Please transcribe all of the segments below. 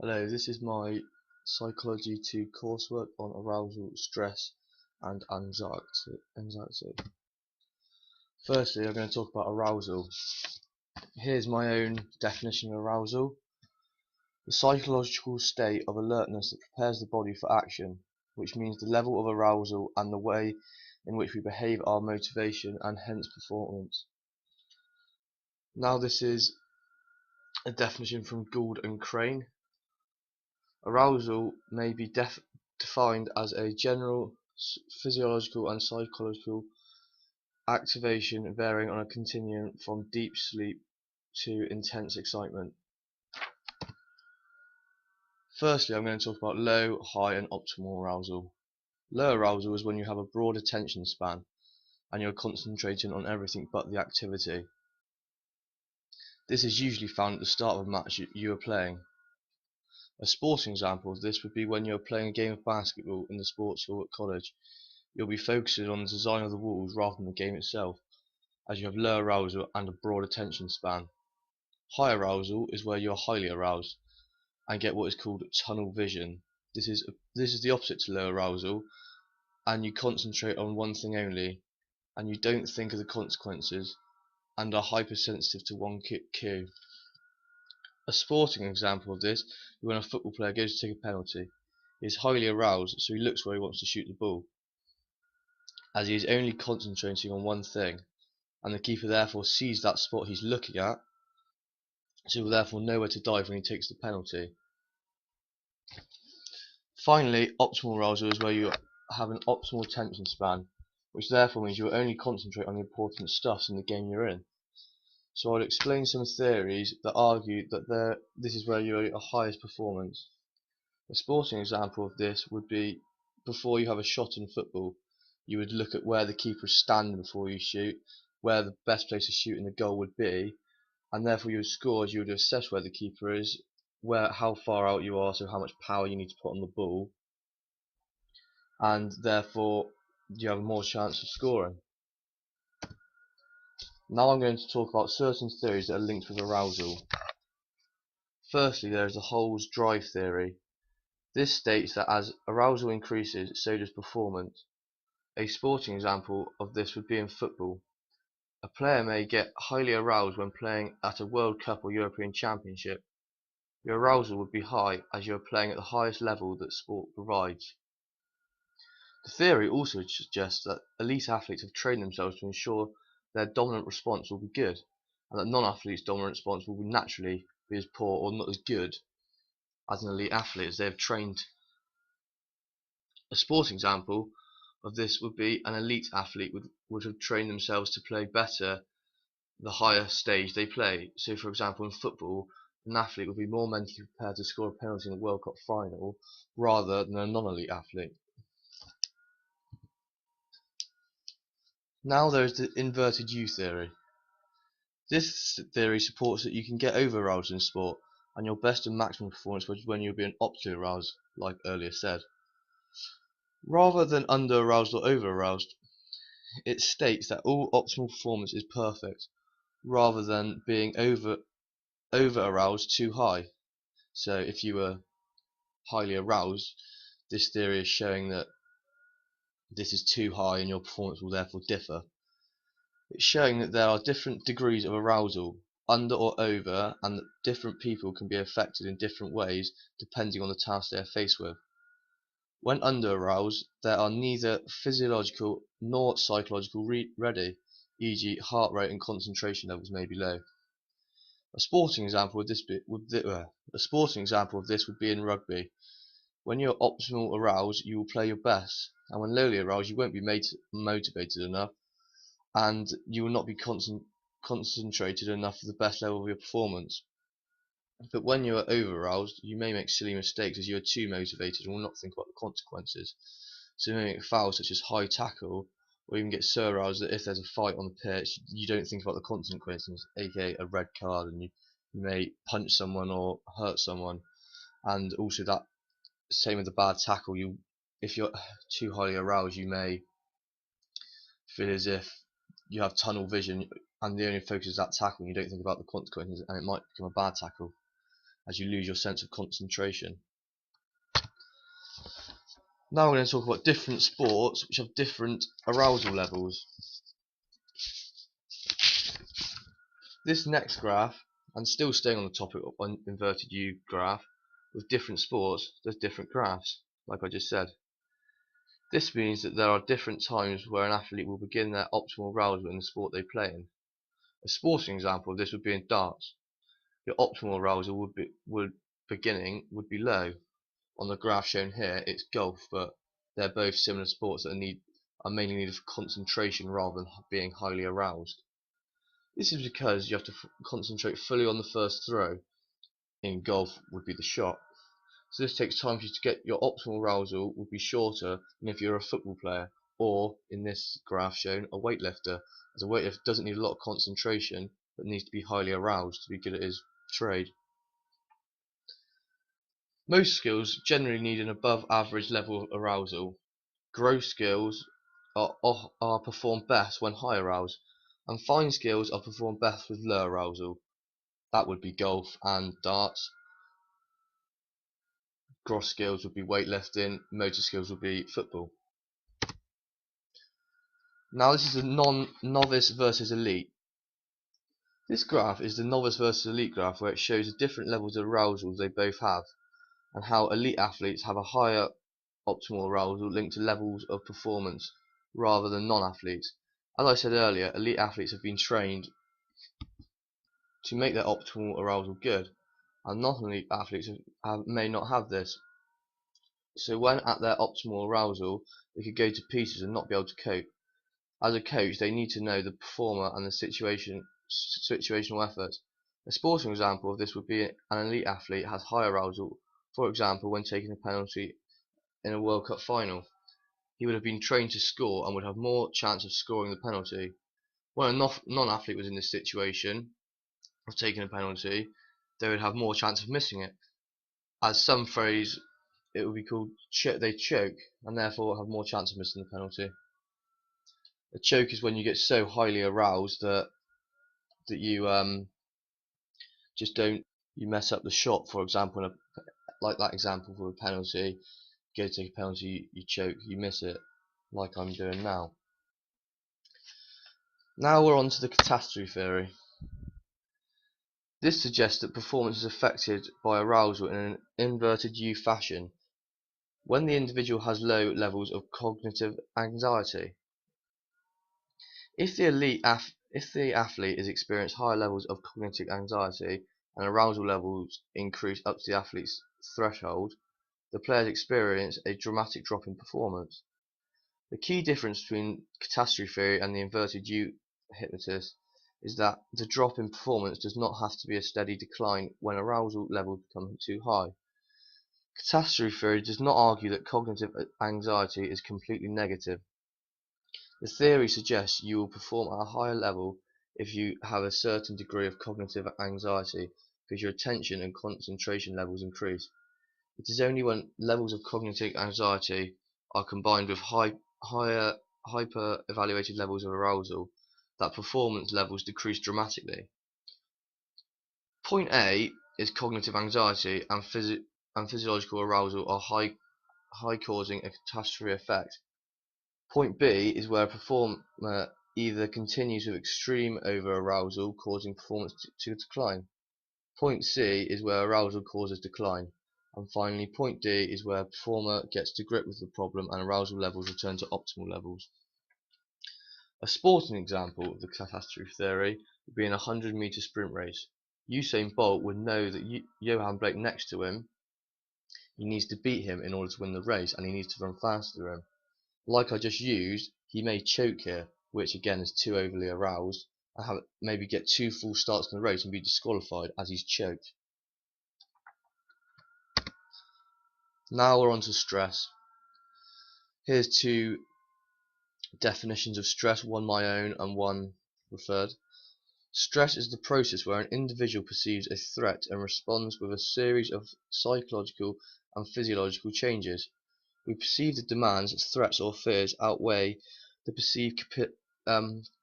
Hello, this is my Psychology 2 coursework on arousal, stress and anxiety. Firstly, I'm going to talk about arousal. Here's my own definition of arousal. The psychological state of alertness that prepares the body for action, which means the level of arousal and the way in which we behave our motivation and hence performance. Now this is a definition from Gould and Crane. Arousal may be defined as a general physiological and psychological activation varying on a continuum from deep sleep to intense excitement. Firstly, I'm going to talk about low, high and optimal arousal. Low arousal is when you have a broad attention span and you're concentrating on everything but the activity. This is usually found at the start of a match you are playing. A sporting example of this would be when you're playing a game of basketball in the sports hall at college. You'll be focusing on the design of the walls rather than the game itself, as you have low arousal and a broad attention span. High arousal is where you are highly aroused and get what is called tunnel vision. This is the opposite to low arousal, and you concentrate on one thing only, and you don't think of the consequences, and are hypersensitive to one cue. A sporting example of this is when a football player goes to take a penalty. He is highly aroused, so he looks where he wants to shoot the ball, as he is only concentrating on one thing, and the keeper therefore sees that spot he's looking at, so he will therefore know where to dive when he takes the penalty. Finally, optimal arousal is where you have an optimal attention span, which therefore means you will only concentrate on the important stuff in the game you're in. So I'll explain some theories that argue that this is where you're at your highest performance. A sporting example of this would be before you have a shot in football, you would look at where the keeper is standing before you shoot, where the best place to shoot in the goal would be, and therefore you would score as you would assess where the keeper is, how far out you are, so how much power you need to put on the ball, and therefore you have more chance of scoring. Now I'm going to talk about certain theories that are linked with arousal. Firstly, there is the Hole's drive theory. This states that as arousal increases, so does performance. A sporting example of this would be in football. A player may get highly aroused when playing at a World Cup or European Championship. Your arousal would be high as you are playing at the highest level that sport provides. The theory also suggests that elite athletes have trained themselves to ensure their dominant response will be good, and that non-athletes' dominant response will naturally be as poor or not as good as an elite athlete as they have trained. A sporting example of this would be an elite athlete would have trained themselves to play better the higher stage they play. So for example in football, an athlete would be more mentally prepared to score a penalty in the World Cup final rather than a non-elite athlete. Now there is the inverted U theory. This theory supports that you can get over aroused in sport, and your best and maximum performance was when you'll be optimally aroused, like earlier said. Rather than under aroused or over aroused, it states that all optimal performance is perfect, rather than being over aroused too high. So if you were highly aroused, this theory is showing that this is too high and your performance will therefore differ. It's showing that there are different degrees of arousal, under or over, and that different people can be affected in different ways depending on the task they are faced with. When under aroused, there are neither physiological nor psychological ready, e.g. heart rate and concentration levels may be low. A sporting example of this would be in rugby. When you're optimal aroused, you will play your best, and when lowly aroused, you won't be motivated enough, and you will not be concentrated enough for the best level of your performance. But when you are over aroused, you may make silly mistakes as you are too motivated and will not think about the consequences. So you may make fouls such as high tackle, or even get so aroused that if there's a fight on the pitch, you don't think about the consequences, aka a red card, and you may punch someone or hurt someone. And also that same with the bad tackle, if you're too highly aroused, you may feel as if you have tunnel vision and the only focus is that tackle and you don't think about the consequences, and it might become a bad tackle. as you lose your sense of concentration. Now we're going to talk about different sports which have different arousal levels. This next graph, and still staying on the topic of an inverted U graph, with different sports, there's different graphs, like I just said. This means that there are different times where an athlete will begin their optimal arousal in the sport they play in. A sporting example of this would be in darts. Your optimal arousal would be low. On the graph shown here, it's golf, but they're both similar sports that are mainly needed for concentration rather than being highly aroused. This is because you have to concentrate fully on the first throw. In golf would be the shot. So this takes time for you to get your optimal arousal would be shorter than if you're a football player, or in this graph shown, a weightlifter, as a weightlifter doesn't need a lot of concentration but needs to be highly aroused to be good at his trade. Most skills generally need an above average level of arousal. Gross skills are performed best when high aroused, and fine skills are performed best with low arousal. That would be golf and darts. Gross skills would be weightlifting, motor skills would be football. Now this is a novice versus elite. This graph is the novice versus elite graph, where it shows the different levels of arousal they both have, and how elite athletes have a higher optimal arousal linked to levels of performance rather than non-athletes. As I said earlier, elite athletes have been trained to make their optimal arousal good, and non-elite athletes may not have this. So when at their optimal arousal, they could go to pieces and not be able to cope. As a coach, they need to know the performer and the situational effort. A sporting example of this would be an elite athlete has high arousal, for example when taking a penalty in a World Cup final. He would have been trained to score and would have more chance of scoring the penalty. When a non-athlete was in this situation of taking a penalty, they would have more chance of missing it. As some phrase, it would be called they choke, and therefore have more chance of missing the penalty. A choke is when you get so highly aroused that you just don't you mess up the shot. For example, like that example for a penalty, you go to take a penalty, you choke, you miss it, like I'm doing now. Now we're on to the catastrophe theory. This suggests that performance is affected by arousal in an inverted U fashion when the individual has low levels of cognitive anxiety. If the athlete is experiencing higher levels of cognitive anxiety and arousal levels increase up to the athlete's threshold, the players experience a dramatic drop in performance. The key difference between catastrophe theory and the inverted U hypnosis is that the drop in performance does not have to be a steady decline when arousal levels become too high. Catastrophe theory does not argue that cognitive anxiety is completely negative. The theory suggests you will perform at a higher level if you have a certain degree of cognitive anxiety, because your attention and concentration levels increase. It is only when levels of cognitive anxiety are combined with higher hyper-evaluated levels of arousal that performance levels decrease dramatically. Point A is cognitive anxiety and physiological arousal are high, causing a catastrophe effect. Point B is where a performer either continues with extreme over-arousal, causing performance to decline. Point C is where arousal causes decline. And finally, point D is where a performer gets to grip with the problem and arousal levels return to optimal levels. A sporting example of the catastrophe theory would be in a 100-meter sprint race. Usain Bolt would know that Johan Blake next to him, he needs to beat him in order to win the race, and he needs to run faster than him. Like I just used, he may choke here, which again is too overly aroused, and maybe get 2 full starts in the race and be disqualified as he's choked. Now we're on to stress. Here's 2 definitions of stress, one my own and one referred. Stress is the process where an individual perceives a threat and responds with a series of psychological and physiological changes. We perceive the demands, threats or fears outweigh the perceived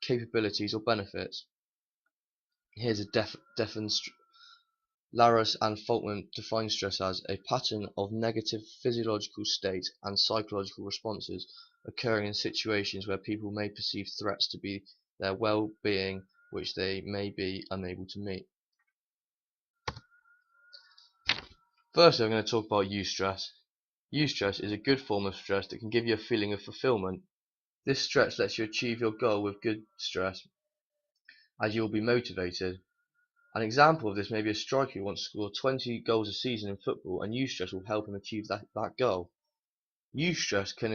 capabilities or benefits. Here's a Laros and Folkman define stress as a pattern of negative physiological states and psychological responses occurring in situations where people may perceive threats to be their well-being which they may be unable to meet. Firstly, I'm going to talk about eustress. Eustress is a good form of stress that can give you a feeling of fulfillment. This stress lets you achieve your goal with good stress, as you will be motivated. An example of this may be a striker who wants to score 20 goals a season in football, and eustress will help him achieve that goal. Eustress can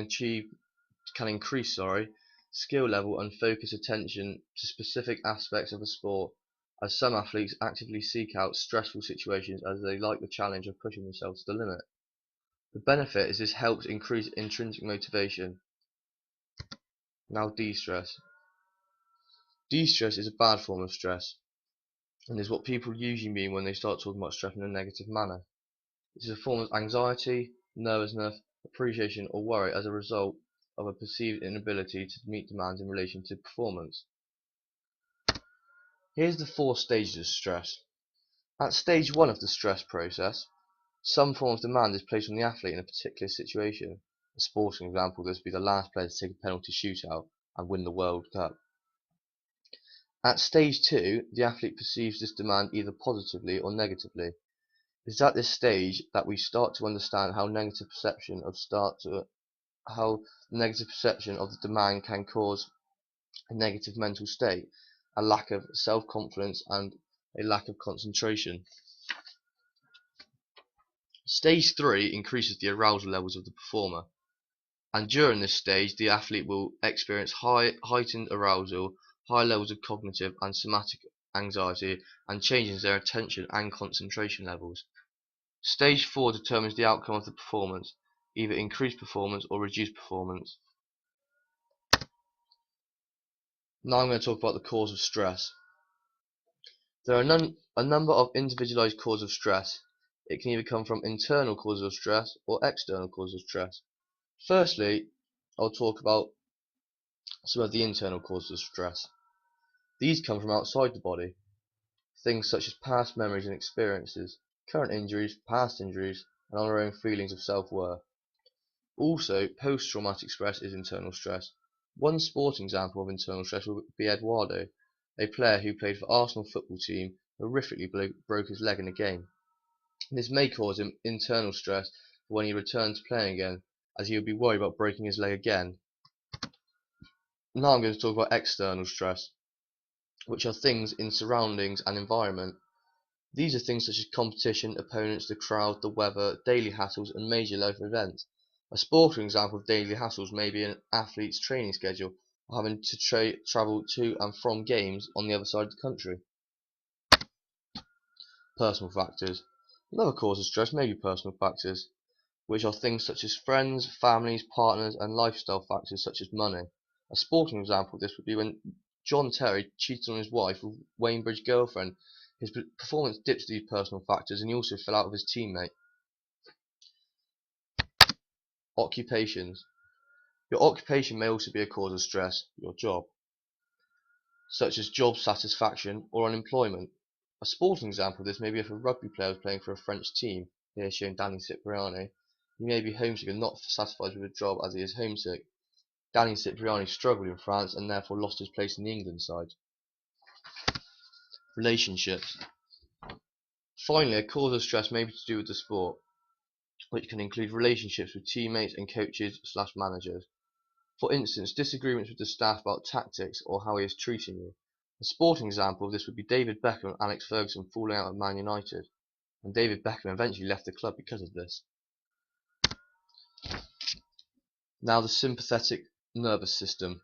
increase skill level and focus attention to specific aspects of a sport, as some athletes actively seek out stressful situations as they like the challenge of pushing themselves to the limit. The benefit is this helps increase intrinsic motivation. Now de-stress. De-stress is a bad form of stress, and is what people usually mean when they start talking about stress in a negative manner. It is a form of anxiety, nervousness, appreciation or worry as a result of a perceived inability to meet demands in relation to performance. Here's the 4 stages of stress. At stage 1 of the stress process, some form of demand is placed on the athlete in a particular situation. A sporting example, this would be the last player to take a penalty shootout and win the World Cup. At stage 2, the athlete perceives this demand either positively or negatively. It is at this stage that we start to understand how the negative perception of the demand can cause a negative mental state, a lack of self-confidence and a lack of concentration. Stage 3 increases the arousal levels of the performer, and during this stage the athlete will experience heightened arousal, high levels of cognitive and somatic anxiety, and changes in their attention and concentration levels. Stage 4 determines the outcome of the performance, either increased performance or reduced performance. Now I'm going to talk about the cause of stress. There are a number of individualized causes of stress. It can either come from internal causes of stress or external causes of stress. Firstly, I'll talk about some of the internal causes of stress. These come from outside the body, things such as past memories and experiences, current injuries, past injuries, and our own feelings of self-worth. Also, post-traumatic stress is internal stress. One sporting example of internal stress would be Eduardo, a player who played for Arsenal football team, horrifically broke his leg in a game. This may cause him internal stress when he returns to playing again, as he would be worried about breaking his leg again. Now I'm going to talk about external stress, which are things in surroundings and environment. These are things such as competition, opponents, the crowd, the weather, daily hassles, and major life events. A sporting example of daily hassles may be an athlete's training schedule, or having to travel to and from games on the other side of the country. Personal factors. Another cause of stress may be personal factors, which are things such as friends, families, partners, and lifestyle factors such as money. A sporting example of this would be when John Terry cheated on his wife with Wayne Bridge girlfriend. His performance dipped these personal factors, and he also fell out with his teammate. Occupations. Your occupation may also be a cause of stress, your job, such as job satisfaction or unemployment. A sporting example of this may be if a rugby player is playing for a French team, here shown Danny Cipriani. He may be homesick and not satisfied with a job as he is homesick. Danny Cipriani struggled in France and therefore lost his place in the England side. Relationships. Finally, a cause of stress may be to do with the sport, which can include relationships with teammates and coaches/managers. For instance, disagreements with the staff about tactics or how he is treating you. A sporting example of this would be David Beckham and Alex Ferguson falling out at Man United, and David Beckham eventually left the club because of this. Now the sympathetic nervous system.